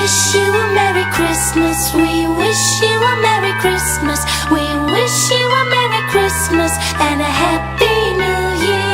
wish you a Merry Christmas. We wish you a Merry Christmas. We wish you a Merry Christmas and a Happy New Year.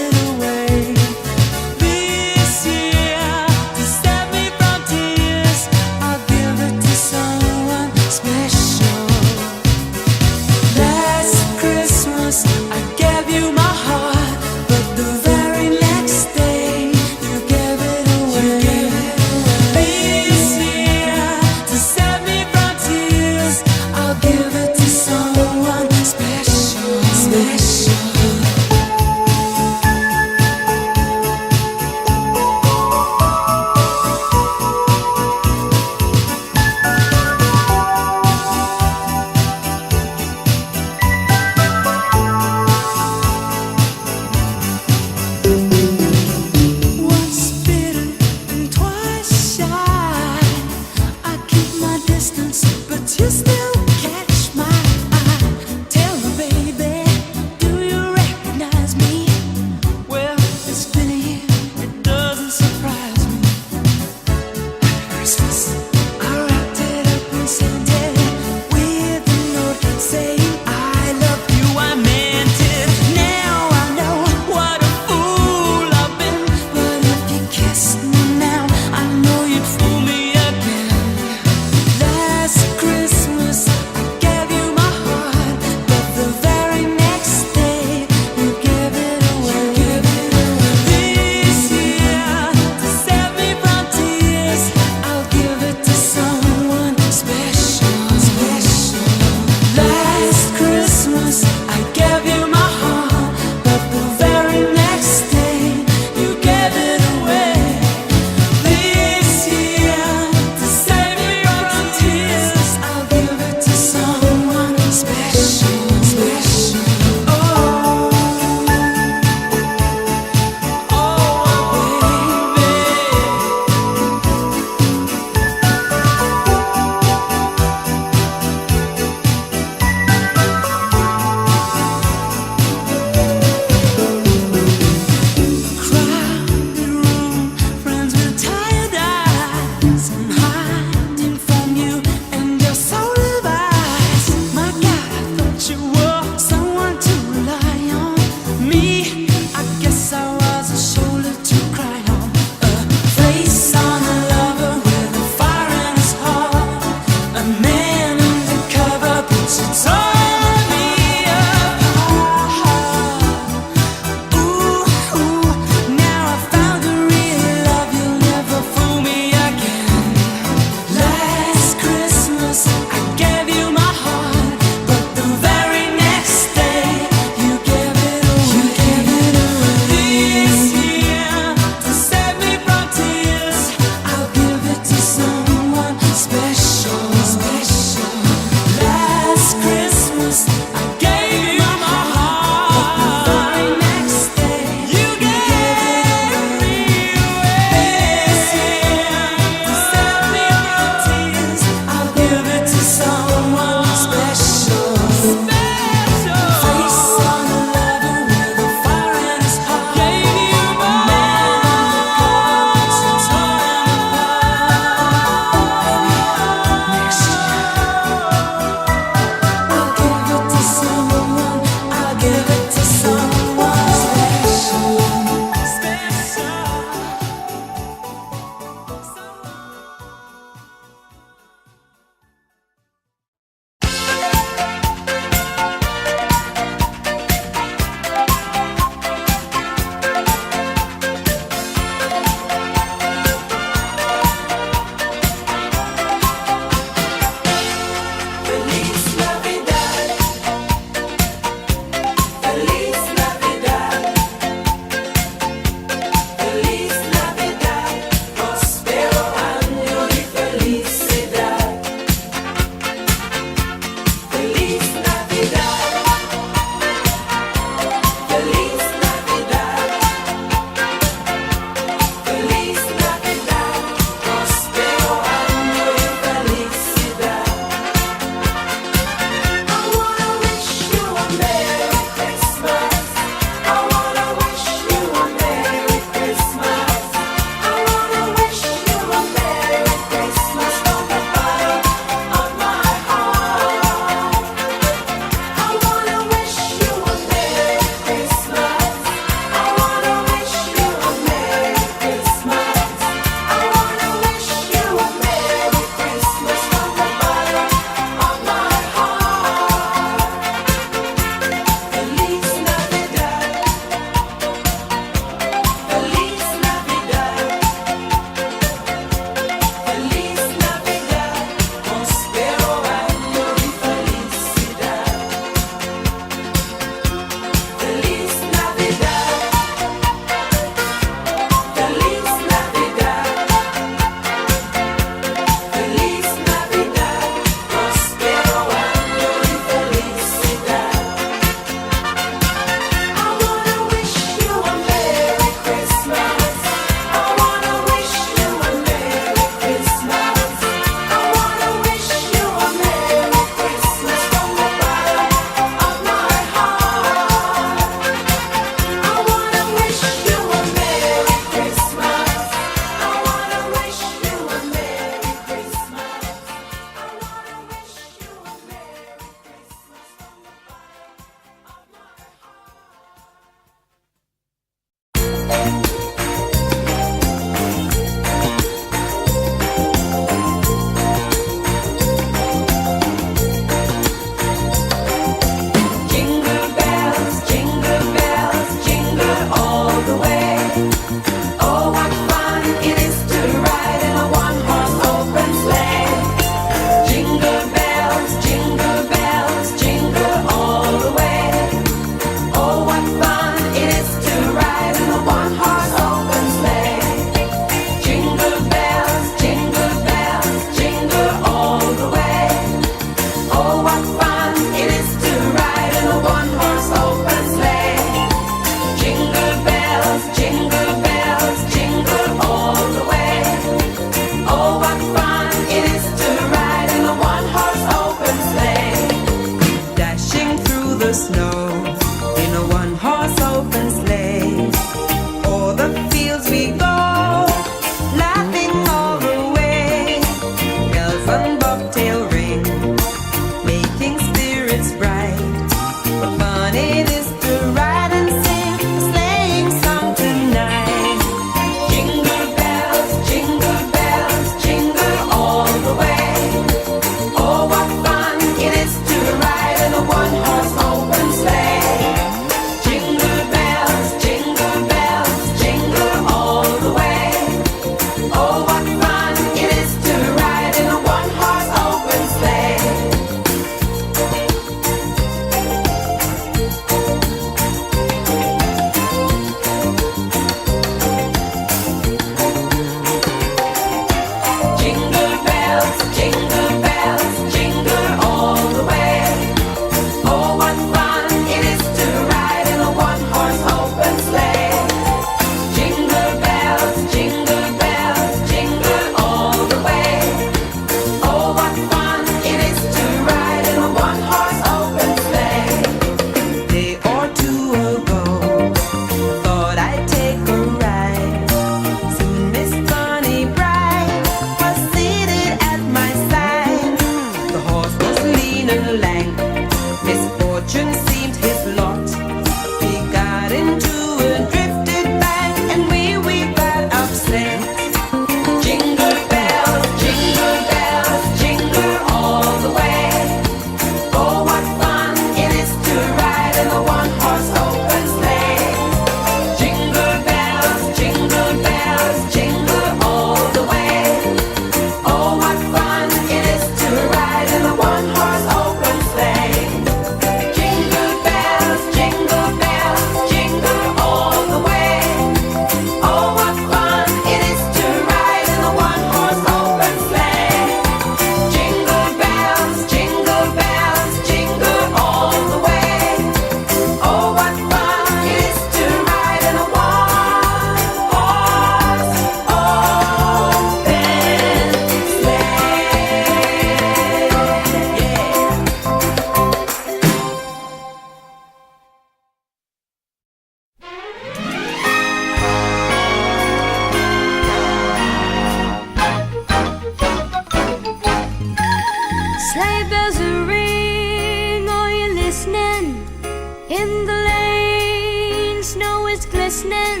In the lane, snow is glistening,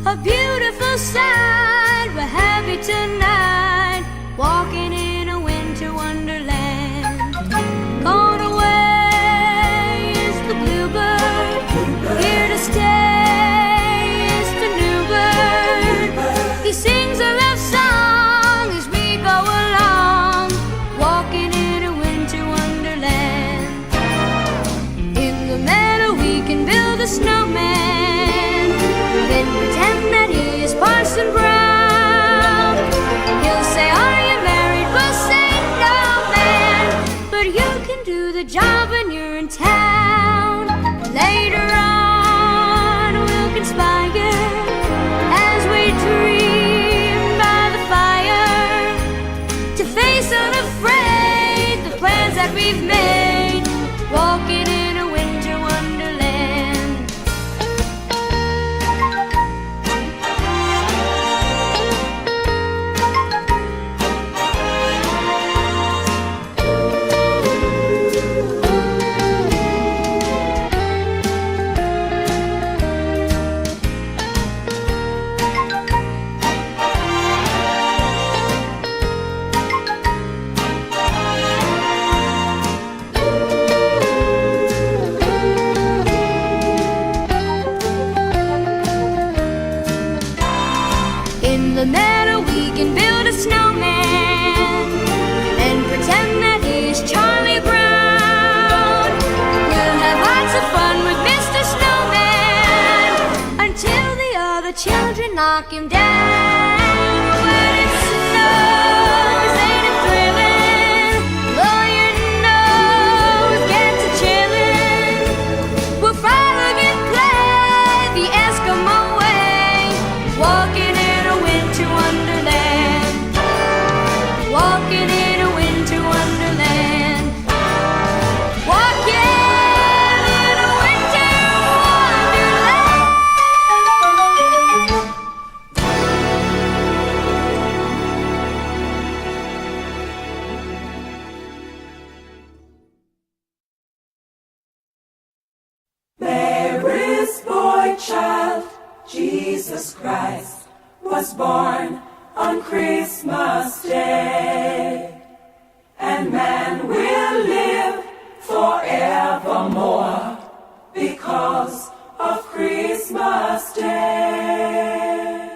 a beautiful sight. We're happy tonight, walking in a winter wonderland. Gone away is the bluebird, here to stay is the new bird. He sings a love song as we go along, walking in a winter wonderland. In the meadow we can build a snowman, then pretend that he is Parson Brown. He'll say, "Are you married?" We'll say, "No, man," but you can do the job when you're in town. Later on we'll conspire as we dream by the fire, to face unafraid the plans that we've made, walking in a winter wonderland. In the meadow we can build a snowman and pretend that he's Charlie Brown. We'll have lots of fun with Mr. Snowman until the other children knock him down. When it snows, ain't it thrilling? Blow your nose, get to chillin'. We'll frolic and play the Eskimo way, walking in a winter wonderland, walking in a winter wonderland, walking in a winter wonderland. Mary's boy child, Jesus Christ, was born on Christmas Day, and man will live forevermore because of Christmas Day.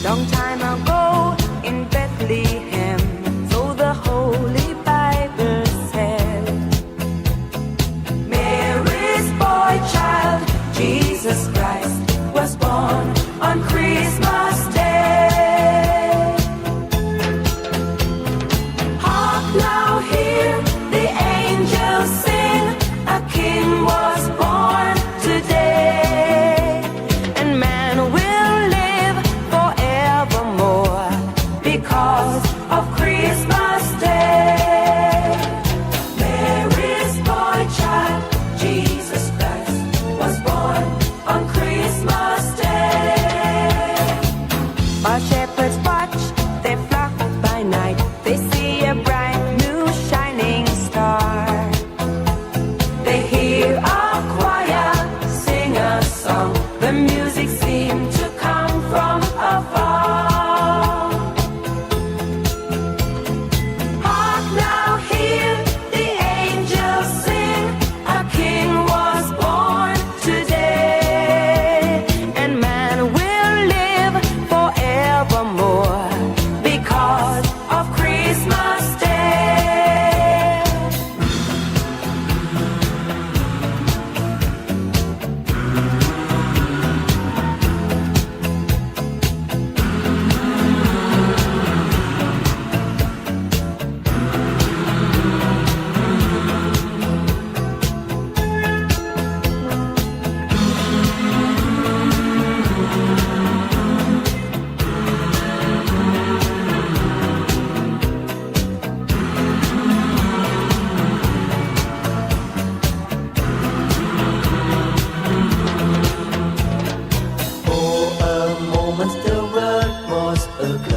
Long time ago in Bethlehem, so the Holy Bible said, Mary's boy child, Jesus Christ, was born on Christmas Day.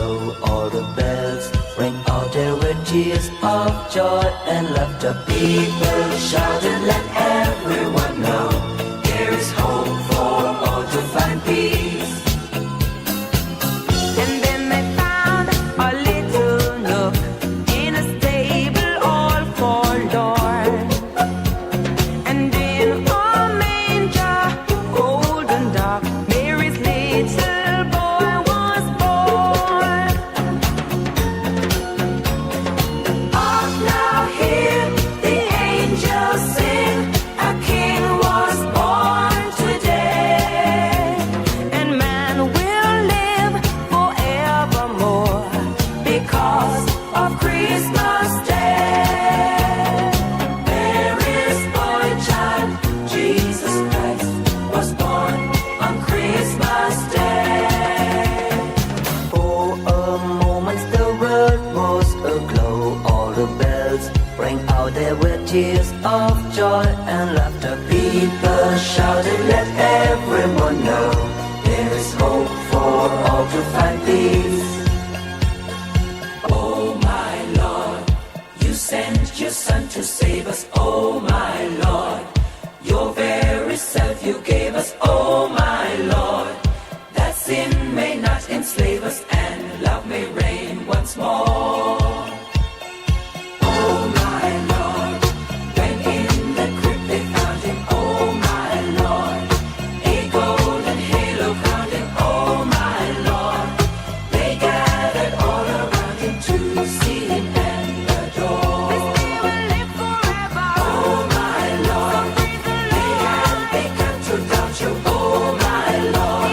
glow, all the bells ring out. There were tears of joy and laughter. People shouted, let everyone know there is hope for all to find peace. And then they found a little nook in a stable all forlorn. And in a manger, golden dark, Mary's little boy was born. Hark now, hear the angels sing, a king was born today. And man will live forevermore Because of Christmas Day. Mary's boy child, Jesus Christ, was born on Christmas Day. For a moment the world was aglow, all the bells rang out. There were tears of joy and laughter. People shouted, let everyone know there is hope for all to find peace. Oh my Lord, you sent your son to save us. Oh my Lord, your very self you gave us. Oh my Lord, that sin may not enslave us and love may reign once more. Oh my Lord, when in the crypt they found him. Oh my Lord, a golden halo crowned him. Oh my Lord, they gathered all around him to see him and adore. They will live forever. Oh my Lord, they had begun to doubt you. Oh my Lord,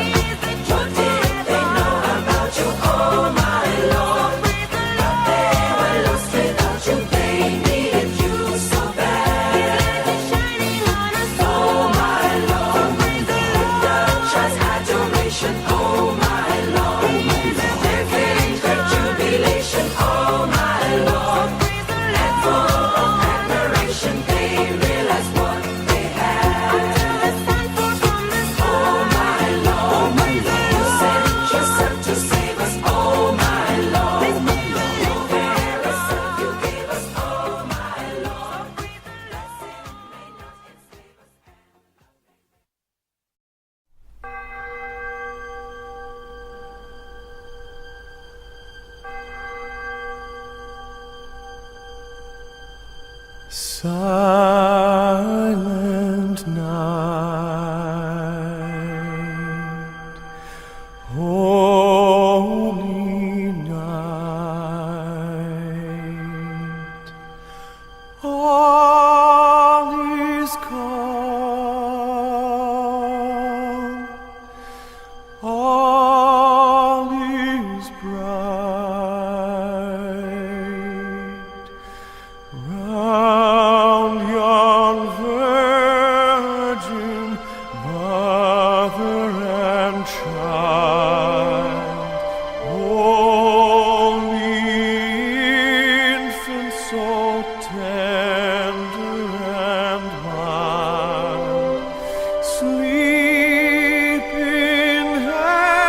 what did they know about you? Oh my Lord, but they were lost without you. They needed you so bad. Shining on us. Oh my Lord, the church adoration. Oh my Lord, their faith, their jubilation. Oh my Lord, and full of admiration, they realized what they had. Oh my Lord, you sent yourself to save us. Oh my Lord, your very self you gave us. Oh my Lord, that sin may not enslave us. Silent night, holy night, all is calm, all is bright. Round yon virgin, mother and child, holy infant, so tender and mild, sleep in heavenly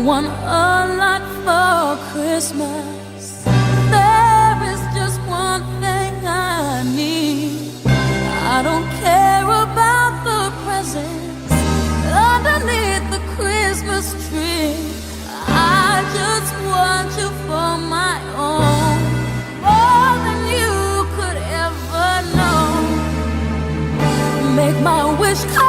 want a lot for Christmas. There is just one thing I need. I don't care about the presents underneath the Christmas tree. I just want you for my own, more than you could ever know. Make my wish come